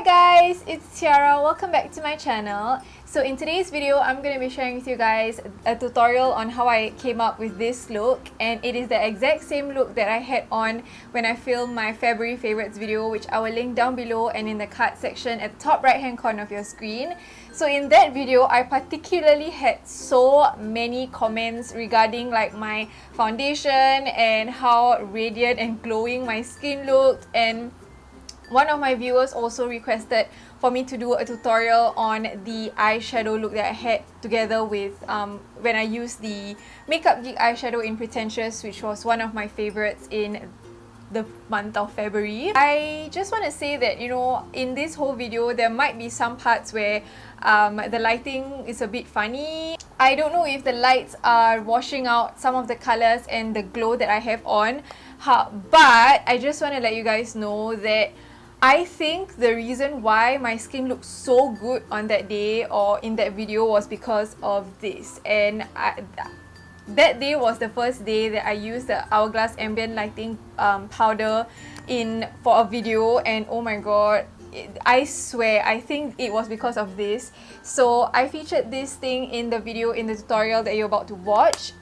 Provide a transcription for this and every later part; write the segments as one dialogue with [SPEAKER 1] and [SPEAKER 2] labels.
[SPEAKER 1] guys, it's Tiara. Welcome back to my channel. So in today's video, I'm going to be sharing with you guys a tutorial on how I came up with this look, and it is the exact same look that I had on when I filmed my February favorites video, which I will link down below and in the card section at the top right hand corner of your screen. So in that video, I particularly had so many comments regarding like my foundation and how radiant and glowing my skin looked, and one of my viewers also requested for me to do a tutorial on the eyeshadow look that I had together with when I used the Makeup Geek eyeshadow in Pretentious, which was one of my favorites in the month of February. I just want to say that, you know, in this whole video, there might be some parts where the lighting is a bit funny. I don't know if the lights are washing out some of the colors and the glow that I have on, but I just want to let you guys know that I think the reason why my skin looked so good on that day or in that video was because of this. And that day was the first day that I used the Hourglass Ambient lighting powder for a video, and oh my god, I swear, I think it was because of this. So I featured this thing in the video, in the tutorial that you're about to watch.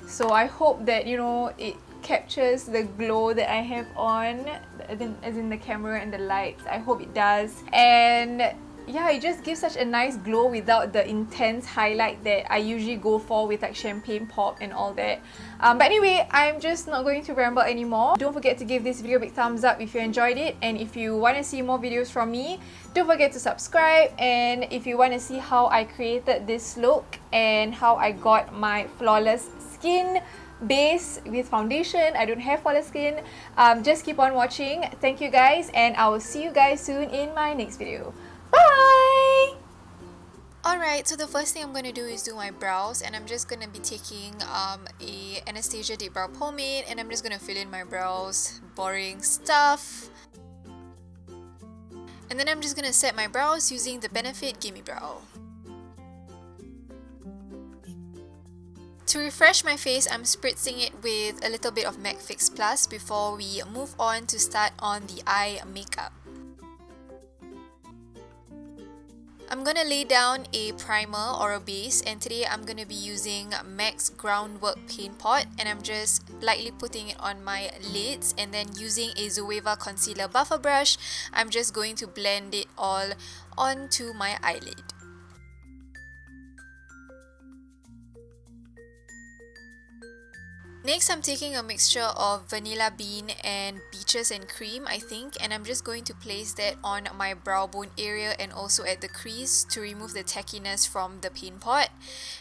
[SPEAKER 1] So I hope that, you know, it captures the glow that I have on, as in the camera and the lights. I hope it does. And yeah, it just gives such a nice glow without the intense highlight that I usually go for with like champagne pop and all that. But anyway, I'm just not going to ramble anymore. Don't forget to give this video a big thumbs up if you enjoyed it, and if you want to see more videos from me, don't forget to subscribe. And if you want to see how I created this look and how I got my flawless skin base with foundation, I don't have flawless skin, just keep on watching. Thank you guys, and I will see you guys soon in my next video. Bye!
[SPEAKER 2] Alright, so the first thing I'm going to do is do my brows, and I'm just going to be taking a Anastasia Deep Brow Pomade, and I'm just going to fill in my brows. Boring stuff. And then I'm just going to set my brows using the Benefit Gimme Brow. To refresh my face, I'm spritzing it with a little bit of MAC Fix Plus before we move on to start on the eye makeup. I'm gonna lay down a primer or a base, and today I'm gonna be using MAC's Groundwork Paint Pot, and I'm just lightly putting it on my lids, and then using a Zoeva Concealer Buffer Brush, I'm just going to blend it all onto my eyelid. Next, I'm taking a mixture of Vanilla Bean and Peaches and Cream, I think, and I'm just going to place that on my brow bone area and also at the crease to remove the tackiness from the paint pot.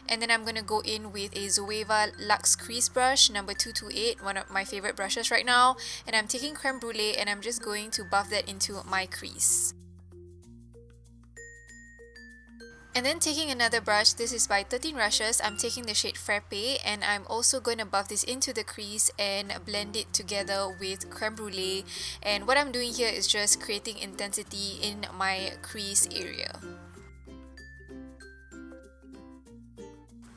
[SPEAKER 2] And then I'm going to go in with a Zoeva Luxe Crease Brush number 228, one of my favorite brushes right now, and I'm taking Creme Brûlée and I'm just going to buff that into my crease. And then taking another brush, this is by 13 Rushes, I'm taking the shade Frappe, and I'm also going to buff this into the crease and blend it together with Creme Brûlée. And what I'm doing here is just creating intensity in my crease area.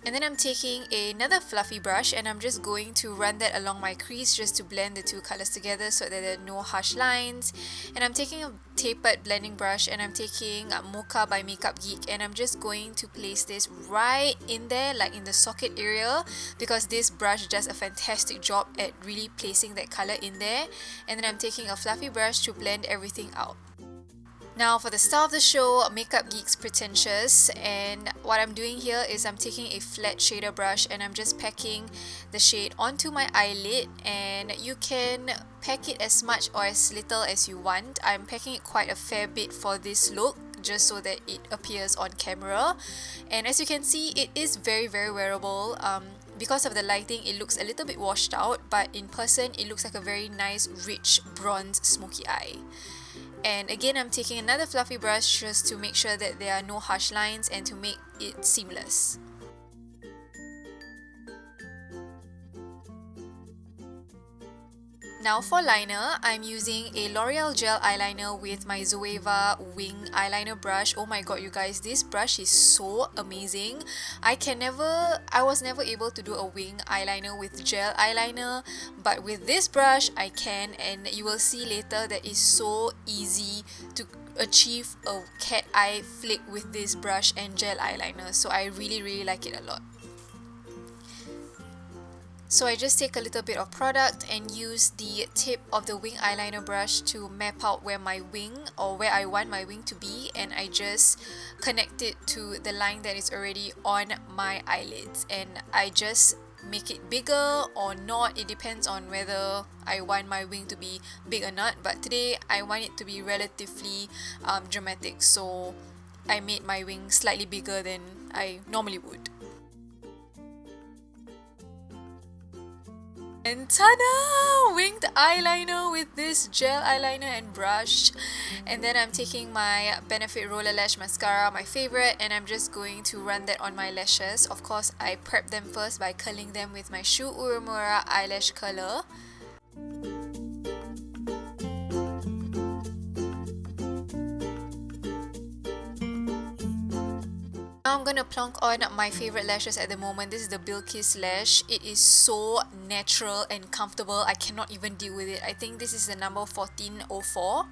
[SPEAKER 2] And then I'm taking another fluffy brush, and I'm just going to run that along my crease just to blend the two colors together so that there are no harsh lines. And I'm taking a tapered blending brush, and I'm taking Mocha by Makeup Geek, and I'm just going to place this right in there, like in the socket area, because this brush does a fantastic job at really placing that color in there. And then I'm taking a fluffy brush to blend everything out. Now for the star of the show, Makeup Geek's Pretentious, and what I'm doing here is I'm taking a flat shader brush and I'm just packing the shade onto my eyelid, and you can pack it as much or as little as you want. I'm packing it quite a fair bit for this look, just so that it appears on camera. And as you can see, it is very wearable. Because of the lighting, it looks a little bit washed out, but in person it looks like a very nice rich bronze smoky eye. And again, I'm taking another fluffy brush just to make sure that there are no harsh lines and to make it seamless. Now for liner, I'm using a Loreal gel eyeliner with my Zoeva wing eyeliner brush. Oh my god, you guys, this brush is so amazing. I was never able to do a wing eyeliner with gel eyeliner, but with this brush I can, and you will see later that it's so easy to achieve a cat eye flick with this brush and gel eyeliner. So I really like it a lot. So I just take a little bit of product and use the tip of the wing eyeliner brush to map out where my wing, or where I want my wing to be, and I just connect it to the line that is already on my eyelids, and I just make it bigger or not. It depends on whether I want my wing to be big or not, but today I want it to be relatively dramatic, so I made my wing slightly bigger than I normally would. And ta-da! Winged eyeliner with this gel eyeliner and brush. And then I'm taking my Benefit Roller Lash Mascara, my favorite, and I'm just going to run that on my lashes. Of course, I prep them first by curling them with my Shu Uemura eyelash curler. Now I'm gonna plonk on my favorite lashes at the moment. This is the Bilqis lash. It is so natural and comfortable. I cannot even deal with it. I think this is the number 1404.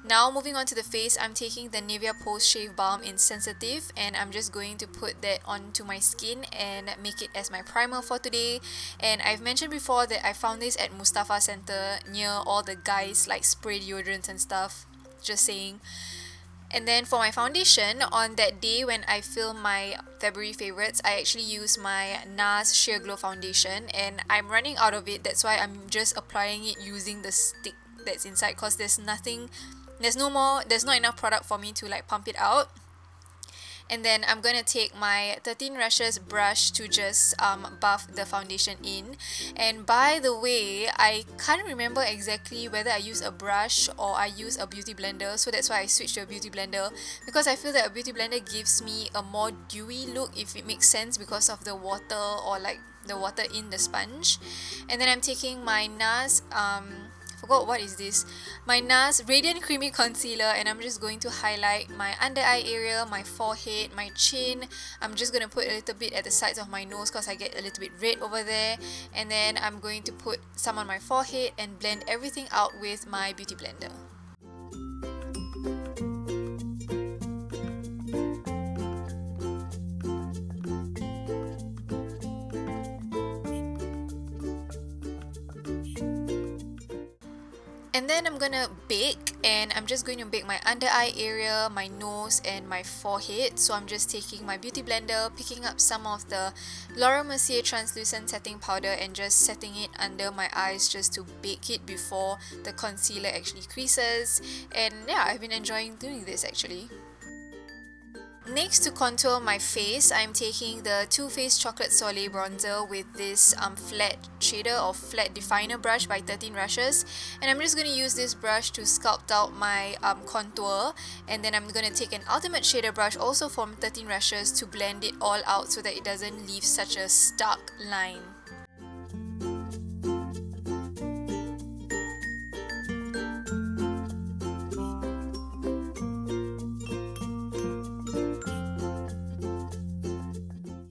[SPEAKER 2] Now moving on to the face, I'm taking the Nivea Post Shave Balm in Sensitive, and I'm just going to put that onto my skin and make it as my primer for today. And I've mentioned before that I found this at Mustafa Center near all the guys like spray deodorants and stuff. Just saying. And then for my foundation, on that day when I film my February favorites, I actually use my NARS Sheer Glow foundation, and I'm running out of it. That's why I'm just applying it using the stick that's inside, because there's not enough product for me to like pump it out. And then I'm going to take my 13 Rushes brush to just buff the foundation in. And by the way, I can't remember exactly whether I use a brush or I use a beauty blender. So that's why I switched to a beauty blender, because I feel that a beauty blender gives me a more dewy look, if it makes sense, because of the water, or like the water in the sponge. And then I'm taking my NARS forgot what is this, my NARS Radiant Creamy Concealer, and I'm just going to highlight my under eye area, my forehead, my chin. I'm just going to put a little bit at the sides of my nose because I get a little bit red over there, and then I'm going to put some on my forehead and blend everything out with my beauty blender. And then I'm gonna bake, and I'm just going to bake my under eye area, my nose, and my forehead. So I'm just taking my beauty blender, picking up some of the Laura Mercier translucent setting powder and just setting it under my eyes just to bake it before the concealer actually creases. And yeah, I've been enjoying doing this actually. Next, to contour my face, I'm taking the Too Faced Chocolate Soleil bronzer with this flat shader or flat definer brush by 13 Rushes, and I'm just going to use this brush to sculpt out my contour. And then I'm going to take an Ultimate Shader brush also from 13 Rushes to blend it all out so that it doesn't leave such a stark line.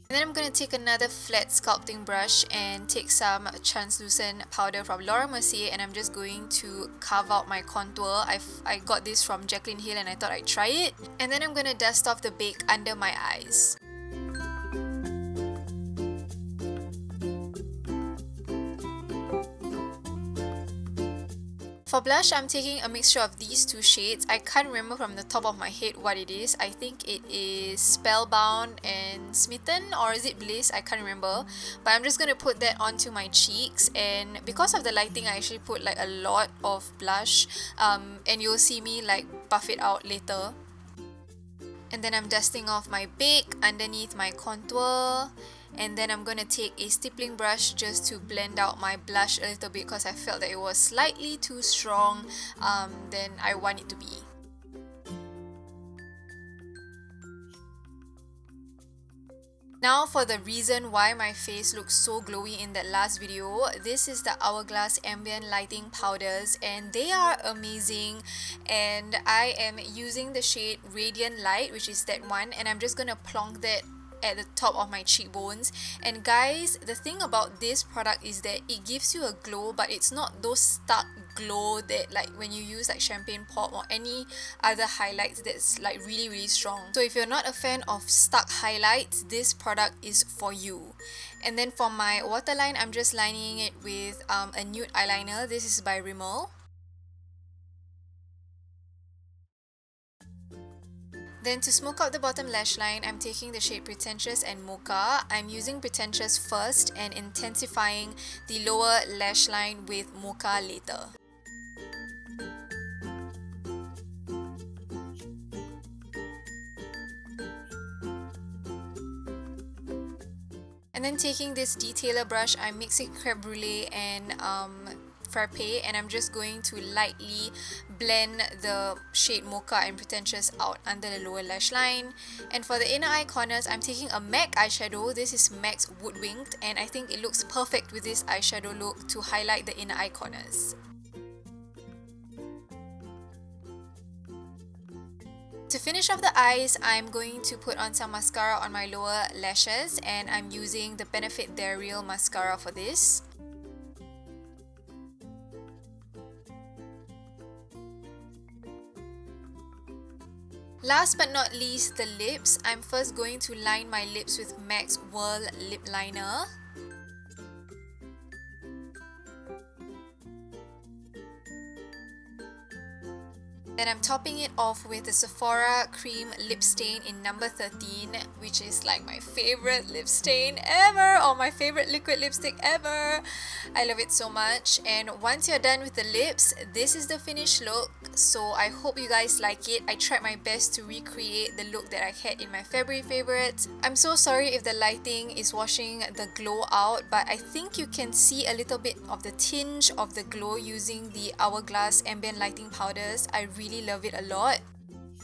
[SPEAKER 2] And then I'm going to take another flat sculpting brush and take some translucent powder from Laura Mercier, and I'm just going to carve out my contour. I got this from Jaclyn Hill and I thought I'd try it. And then I'm going to dust off the bake under my eyes. For blush, I'm taking a mixture of these two shades. I can't remember from the top of my head what it is. I think it is Spellbound and Smitten, or is it Bliss? I can't remember. But I'm just going to put that onto my cheeks, and because of the lighting, I actually put like a lot of blush, and you'll see me like buff it out later. And then I'm dusting off my bake underneath my contour. And then I'm going to take a stippling brush just to blend out my blush a little bit because I felt that it was slightly too strong than I want it to be. Now for the reason why my face looks so glowy in that last video, this is the Hourglass Ambient Lighting Powders, and they are amazing. And I am using the shade Radiant Light, which is that one, and I'm just going to plonk that at the top of my cheekbones. And guys, the thing about this product is that it gives you a glow, but it's not those stuck glow that like when you use like champagne pop or any other highlights that's like really strong. So if you're not a fan of stuck highlights, this product is for you. And then for my waterline, I'm just lining it with a nude eyeliner. This is by Rimmel. Then to smoke out the bottom lash line, I'm taking the shade Pretentious and Mocha. I'm using Pretentious first and intensifying the lower lash line with Mocha later. And then taking this detailer brush, I'm mixing Creme Brûlée and Frappe, and I'm just going to lightly blend the shade Mocha and Pretentious out under the lower lash line. And for the inner eye corners, I'm taking a MAC eyeshadow. This is MAC's Woodwinked, and I think it looks perfect with this eyeshadow look to highlight the inner eye corners. To finish off the eyes, I'm going to put on some mascara on my lower lashes, and I'm using the Benefit They're Real mascara for this. Last but not least, the lips. I'm first going to line my lips with MAC's Whirl lip liner. Then I'm topping it off with the Sephora Cream Lip Stain in number 13, which is like my favorite lip stain ever, or my favorite liquid lipstick ever. I love it so much. And once you're done with the lips, this is the finished look. So I hope you guys like it. I tried my best to recreate the look that I had in my February favorites. I'm so sorry if the lighting is washing the glow out, but I think you can see a little bit of the tinge of the glow using the Hourglass Ambient Lighting Powders. I really love it a lot.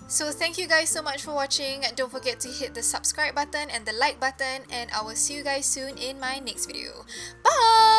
[SPEAKER 2] So thank you guys so much for watching. Don't forget to hit the subscribe button and the like button, and I will see you guys soon in my next video. Bye!